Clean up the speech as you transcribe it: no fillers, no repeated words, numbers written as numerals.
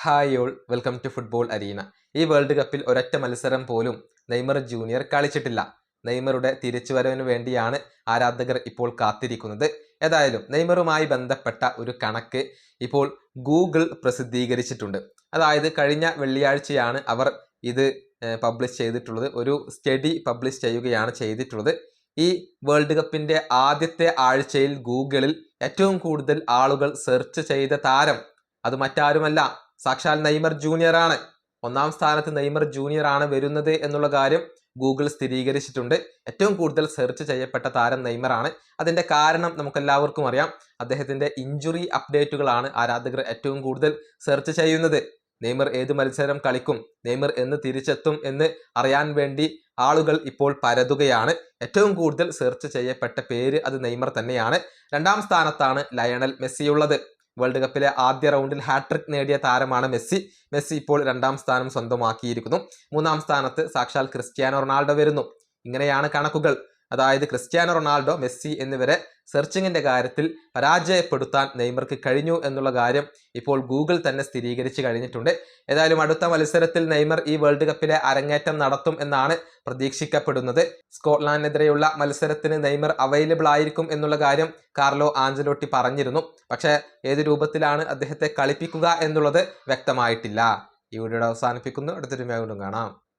Hi all, welcome to football arena. ഈ world കപ്പിൽ ഒരൊറ്റ മത്സരം പോലും നെയ്മർ ജൂനിയർ കളിച്ചിട്ടില്ല. നെയ്മറുടെ തിരിച്ചുവരവിന് വേണ്ടിയാണ് ആരാധകർ ഇപ്പോൾ കാത്തിരിക്കുന്നത്. ഏതായാലും നെയ്മറുമായി ബന്ധപ്പെട്ട ഒരു കണക്ക് ഇപ്പോൾ ഗൂഗിൾ പ്രസിദ്ധീകരിച്ചിട്ടുണ്ട്. അതായത് കഴിഞ്ഞ വെള്ളിയാഴ്ചയാണ് അവർ ഇത് പബ്ലിഷ് ചെയ്തിട്ടുള്ളത്. ഒരു സ്റ്റഡി പബ്ലിഷ് ചെയ്യുകയാണ് ചെയ്തിട്ടുള്ളത്. ഈ വേൾഡ് കപ്പിന്റെ ആദ്യത്തെ ആഴ്ചയിൽ ഗൂഗിളിൽ ഏറ്റവും കൂടുതൽ ആളുകൾ സെർച്ച് ചെയ്ത താരം അത് മറ്റാരുമല്ല, സാക്ഷാൽ നെയ്മർ ജൂനിയർ ആണ്. ഒന്നാം സ്ഥാനത്ത് നെയ്മർ ജൂനിയർ ആണ് വരുന്നത് എന്നുള്ള കാര്യം ഗൂഗിൾ സ്ഥിരീകരിച്ചിട്ടുണ്ട്. ഏറ്റവും കൂടുതൽ സെർച്ച് ചെയ്യപ്പെട്ട താരം നെയ്മർ ആണ്. അതിന്റെ കാരണം നമുക്കെല്ലാവർക്കും അറിയാം. അദ്ദേഹത്തിന്റെ ഇഞ്ചുറി അപ്ഡേറ്റുകളാണ് ആരാധകർ ഏറ്റവും കൂടുതൽ സെർച്ച് ചെയ്യുന്നത്. നെയ്മർ ഏത് മത്സരം കളിക്കും, നെയ്മർ എന്ന് തിരിച്ചെത്തും എന്ന് അറിയാൻ വേണ്ടി ആളുകൾ ഇപ്പോൾ പരതുകയാണ്. ഏറ്റവും കൂടുതൽ സെർച്ച് ചെയ്യപ്പെട്ട പേര് അത് നെയ്മർ തന്നെയാണ്. രണ്ടാം സ്ഥാനത്താണ് ലയണൽ മെസ്സി ഉള്ളത്. വേൾഡ് കപ്പിലെ ആദ്യ റൗണ്ടിൽ ഹാട്രിക് നേടിയ താരമാണ് മെസ്സി. മെസ്സി ഇപ്പോൾ രണ്ടാം സ്ഥാനം സ്വന്തമാക്കിയിരിക്കുന്നു. മൂന്നാം സ്ഥാനത്ത് സാക്ഷാൽ ക്രിസ്ത്യാനോ റൊണാൾഡോ വരുന്നു. ഇങ്ങനെയാണ് കണക്കുകൾ. അതായത് ക്രിസ്ത്യാനോ റൊണാൾഡോ, മെസ്സി എന്നിവരെ സെർച്ചിങ്ങിന്റെ കാര്യത്തിൽ പരാജയപ്പെടുത്താൻ നെയ്മർക്ക് കഴിഞ്ഞു എന്നുള്ള കാര്യം ഇപ്പോൾ ഗൂഗിൾ തന്നെ സ്ഥിരീകരിച്ചു കഴിഞ്ഞിട്ടുണ്ട്. ഏതായാലും അടുത്ത മത്സരത്തിൽ നെയ്മർ ഈ വേൾഡ് കപ്പിലെ അരങ്ങേറ്റം നടത്തും എന്നാണ് പ്രതീക്ഷിക്കപ്പെടുന്നത്. സ്കോട്ട്ലാൻഡിനെതിരെയുള്ള മത്സരത്തിന് നെയ്മർ അവൈലബിൾ ആയിരിക്കും എന്നുള്ള കാര്യം കാർലോ ആഞ്ചലോട്ടി പറഞ്ഞിരുന്നു. പക്ഷേ ഏത് രൂപത്തിലാണ് അദ്ദേഹത്തെ കളിപ്പിക്കുക എന്നുള്ളത് വ്യക്തമായിട്ടില്ല. ഈ വീഡിയോ അവസാനിപ്പിക്കുന്നു. അടുത്തൊരു വീണ്ടും കാണാം.